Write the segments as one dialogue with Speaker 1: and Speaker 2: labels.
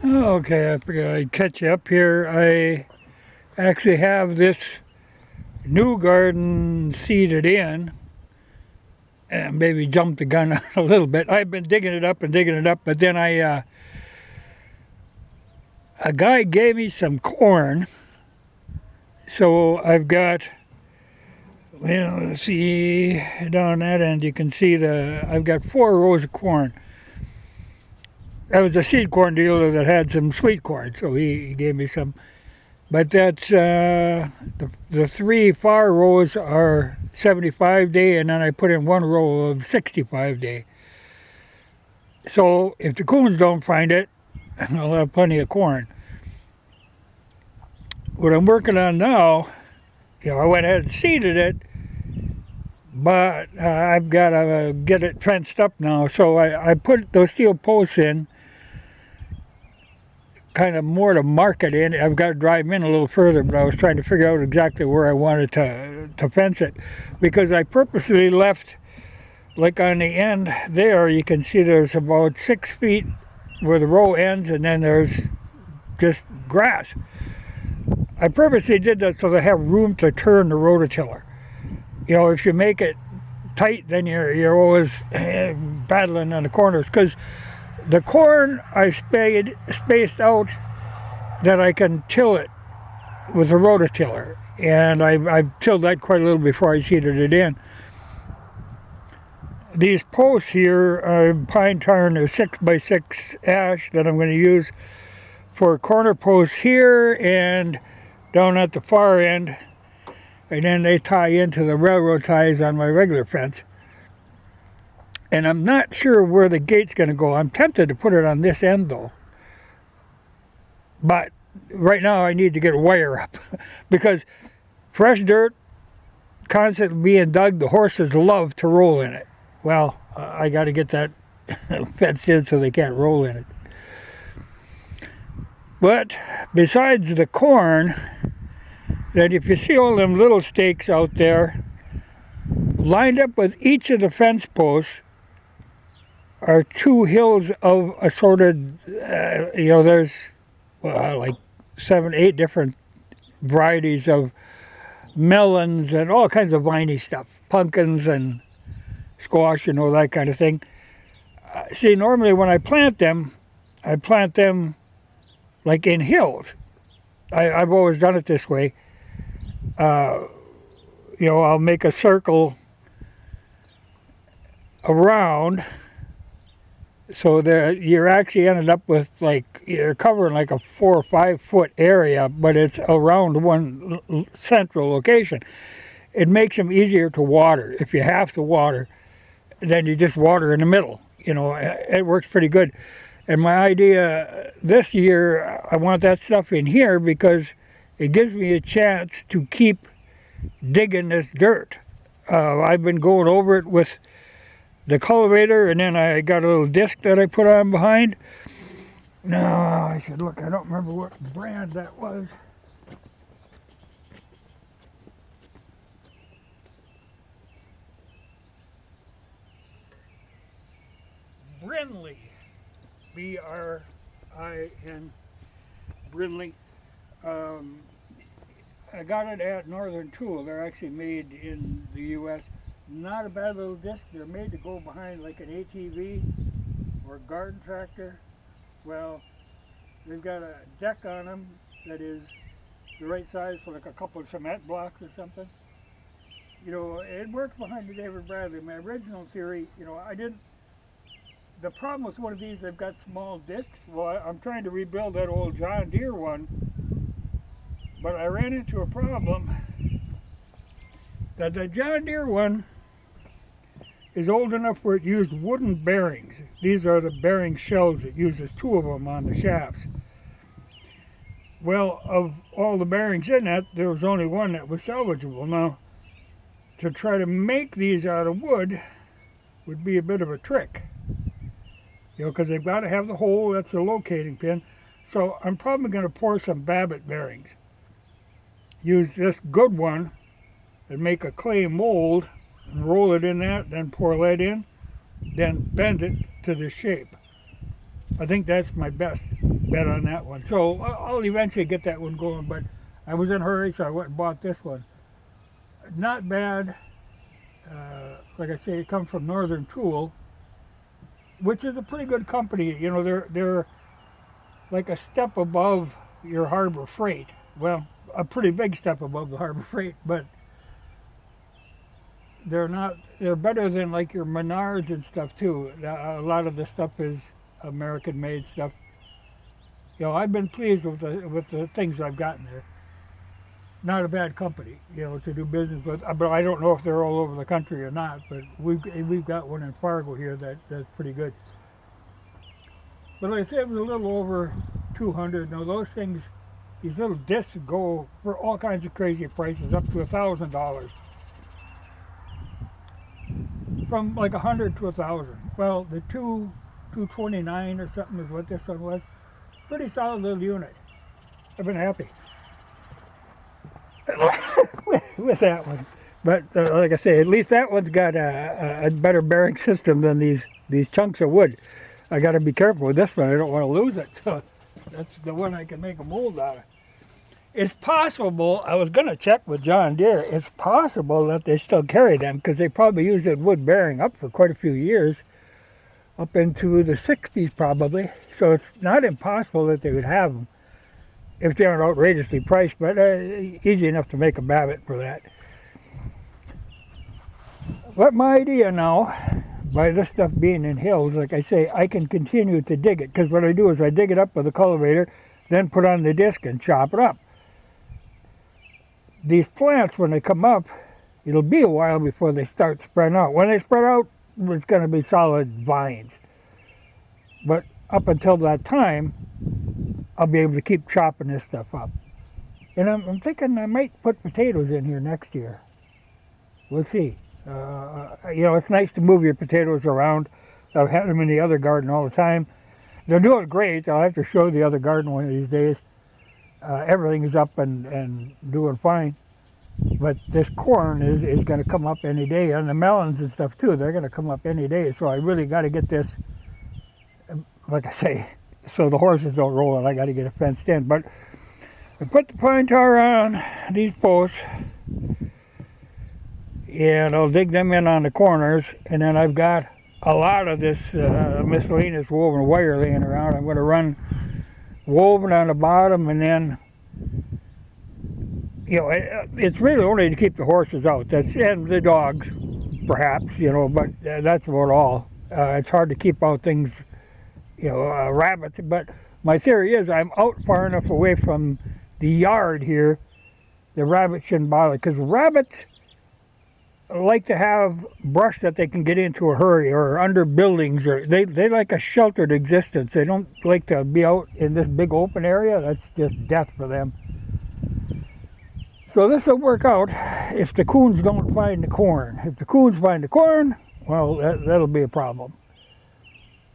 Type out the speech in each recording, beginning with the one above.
Speaker 1: Okay, I figured I'd catch you up here. I actually have this new garden seeded in, and maybe jumped the gun a little bit. I've been digging it up and digging it up, but then a guy gave me some corn, so I've got. Well, let's see down that end. You can see I've got 4 rows of corn. That was a seed corn dealer that had some sweet corn, so he gave me some. But that's the 3 far rows are 75 day, and then I put in 1 row of 65 day. So if the coons don't find it, I'll have plenty of corn. What I'm working on now, I went ahead and seeded it, but I've got to get it fenced up now. So I put those steel posts in, kind of more to mark it in. I've got to drive in a little further, but I was trying to figure out exactly where I wanted to fence it, because I purposely left, like on the end there, you can see there's about 6 feet where the row ends, and then there's just grass. I purposely did that so they have room to turn the rototiller. If you make it tight, then you're always battling on the corners, because the corn I spaced out that I can till it with a rototiller, and I tilled that quite a little before I seeded it in. These posts here are pine tar and 6x6 ash that I'm going to use for corner posts here and down at the far end, and then they tie into the railroad ties on my regular fence. And I'm not sure where the gate's going to go. I'm tempted to put it on this end though. But right now I need to get a wire up because fresh dirt constantly being dug, the horses love to roll in it. Well, I got to get that fenced in so they can't roll in it. But besides the corn, that if you see all them little stakes out there, lined up with each of the fence posts are 2 hills of assorted, there's like 7, 8 different varieties of melons and all kinds of viney stuff, pumpkins and squash, that kind of thing. See, normally when I plant them like in hills. I've always done it this way. I'll make a circle around so that you're actually ended up with you're covering like a 4 or 5 foot area, but it's around one central location. It makes them easier to water. If you have to water, then you just water in the middle. It works pretty good. And my idea this year, I want that stuff in here because it gives me a chance to keep digging this dirt. I've been going over it with the cultivator, and then I got a little disc that I put on behind. Now, I should look. I don't remember what brand that was. Brinley. B-R-I-N. Brinley. I got it at Northern Tool. They're actually made in the U.S. Not a bad little disc. They're made to go behind like an ATV or a garden tractor. Well, they've got a deck on them that is the right size for like a couple of cement blocks or something. It works behind the David Bradley. My original theory, the problem with one of these, they've got small discs. Well, I'm trying to rebuild that old John Deere one, but I ran into a problem that the John Deere one is old enough where it used wooden bearings. These are the bearing shells. It uses 2 of them on the shafts. Well, of all the bearings in that, there was only one that was salvageable. Now, to try to make these out of wood would be a bit of a trick. Because they've got to have the hole, that's the locating pin. So I'm probably going to pour some Babbitt bearings. Use this good one and make a clay mold and roll it in that, then pour lead in, then bend it to the shape. I think that's my best bet on that one. So I'll eventually get that one going, but I was in a hurry, so I went and bought this one. Not bad. Like I say, it comes from Northern Tool, which is a pretty good company. You know, they're like a step above your Harbor Freight. Well, a pretty big step above the Harbor Freight, but they're not. They're better than like your Menards and stuff too. A lot of the stuff is American-made stuff. You know, I've been pleased with the things I've gotten there. Not a bad company, you know, to do business with. But I don't know if they're all over the country or not. But we've got one in Fargo here that's pretty good. But like I said, it was a little over 200. Now those things, these little discs go for all kinds of crazy prices, up to $1,000. From like 100 to 1,000. Well, the 229 or something is what this one was. Pretty solid little unit. I've been happy with that one. But like I say, at least that one's got a better bearing system than these chunks of wood. I got to be careful with this one. I don't want to lose it. So that's the one I can make a mold out of. It's possible, I was going to check with John Deere, it's possible that they still carry them because they probably used that wood bearing up for quite a few years, up into the 60s probably. So it's not impossible that they would have them if they aren't outrageously priced, but easy enough to make a Babbitt for that. But my idea now, by this stuff being in hills, like I say, I can continue to dig it, because what I do is I dig it up with a cultivator, then put on the disc and chop it up. These plants, when they come up, it'll be a while before they start spreading out. When they spread out, it's going to be solid vines. But up until that time, I'll be able to keep chopping this stuff up. And I'm thinking I might put potatoes in here next year. We'll see. You know, it's nice to move your potatoes around. I've had them in the other garden all the time. They're doing great. I'll have to show the other garden one of these days. Everything is up and doing fine. But this corn is going to come up any day. And the melons and stuff too, they're going to come up any day. So I really got to get this, like I say, so the horses don't roll it. I got to get it fenced in. But I put the pine tar on these posts, and I'll dig them in on the corners, and then I've got a lot of this miscellaneous woven wire laying around. I'm going to run woven on the bottom, and then, you know, it's really only to keep the horses out. And the dogs, perhaps, you know, but that's about all. It's hard to keep out things, you know, rabbits. But my theory is I'm out far enough away from the yard here, the rabbits shouldn't bother, because rabbits like to have brush that they can get into a hurry, or under buildings, or they like a sheltered existence. They don't like to be out in this big open area. That's just death for them. So this will work out if the coons don't find the corn. If the coons find the corn, well, that'll be a problem.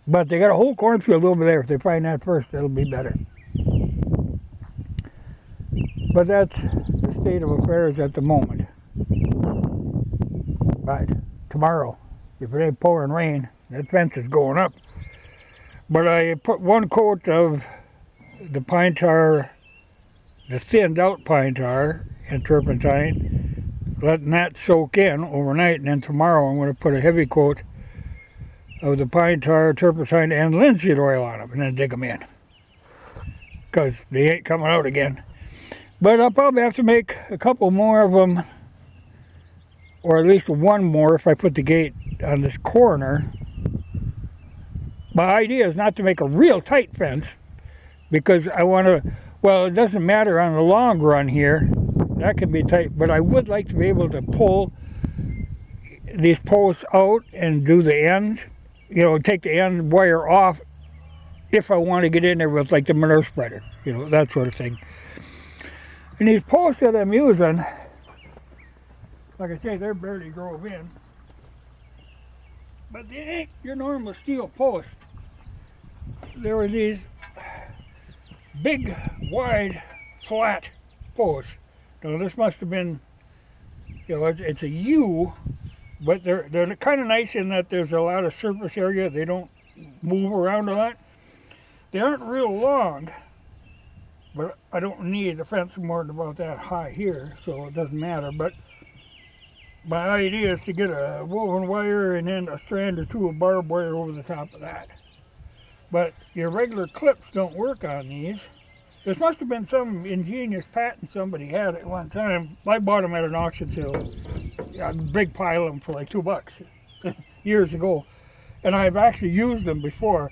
Speaker 1: But they got a whole cornfield over there. If they find that first, that'll be better. But that's the state of affairs at the moment. But tomorrow, if it ain't pouring rain, that fence is going up. But I put one coat of the pine tar, the thinned out pine tar and turpentine, letting that soak in overnight, and then tomorrow I'm going to put a heavy coat of the pine tar, turpentine, and linseed oil on them, and then dig them in, because they ain't coming out again. But I'll probably have to make a couple more of them, or at least one more if I put the gate on this corner. My idea is not to make a real tight fence, because I want to, well, it doesn't matter on the long run here, that can be tight, but I would like to be able to pull these posts out and do the ends, you know, take the end wire off if I want to get in there with like the manure spreader, you know, that sort of thing. And these posts that I'm using, like I say, they're barely drove in, but they ain't your normal steel posts. There were these big, wide, flat posts. Now this must have been, you know, it's a U, but they're kind of nice in that there's a lot of surface area. They don't move around a lot. They aren't real long, but I don't need a fence more than about that high here, so it doesn't matter. But my idea is to get a woven wire and then a strand or two of barbed wire over the top of that. But your regular clips don't work on these. This must have been some ingenious patent somebody had at one time. I bought them at an auction sale. A big pile of them for like $2 years ago. And I've actually used them before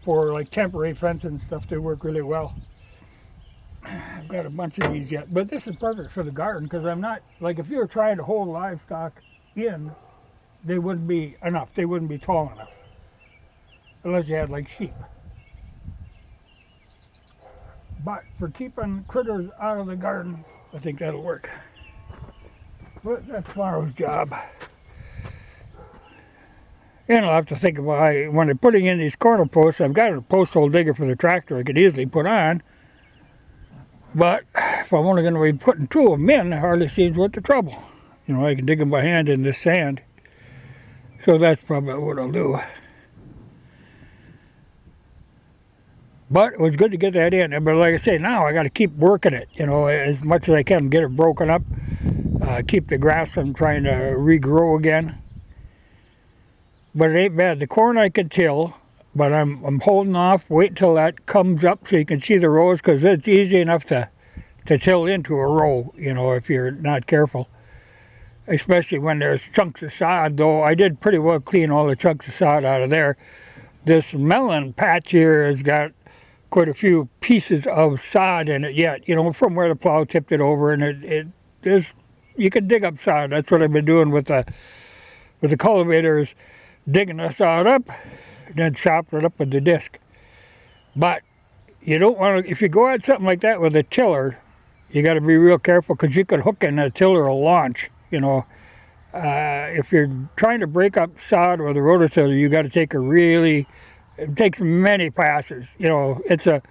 Speaker 1: for like temporary fencing and stuff. They work really well. I've got a bunch of these yet. But this is perfect for the garden because I'm not, like if you were trying to hold livestock in, they wouldn't be enough. They wouldn't be tall enough. Unless you had like sheep. But for keeping critters out of the garden, I think that'll work. But that's tomorrow's job. And I'll have to think about when I'm putting in these corner posts. I've got a post hole digger for the tractor I could easily put on. But if I'm only going to be putting 2 of them in, it hardly seems worth the trouble. You know, I can dig them by hand in this sand. So that's probably what I'll do. But it was good to get that in. But like I say, now I got to keep working it, you know, as much as I can, get it broken up. Keep the grass from trying to regrow again. But it ain't bad. The corn I could till, but I'm holding off. Wait till that comes up so you can see the rows, because it's easy enough to till into a row, you know, if you're not careful. Especially when there's chunks of sod, though I did pretty well clean all the chunks of sod out of there. This melon patch here has got quite a few pieces of sod in it yet, you know, from where the plow tipped it over, and it is, you can dig up sod. That's what I've been doing with the cultivators, digging the sod up, and then chopping it up with the disc. But you don't want to, if you go at something like that with a tiller, you got to be real careful, because you could hook in a tiller or launch, you know. If you're trying to break up sod with a rototiller, you got to take it takes many passes. You know, it's a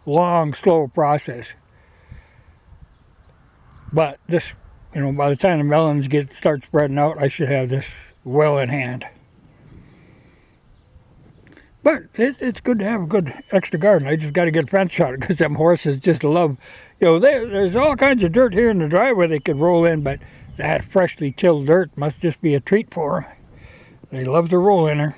Speaker 1: long, slow process. But this, you know, by the time the melons start spreading out, I should have this well in hand. But it's good to have a good extra garden. I just got to get a fence on it, because them horses just love, you know, there's all kinds of dirt here in the driveway they could roll in, but that freshly tilled dirt must just be a treat for them. They love to roll in there.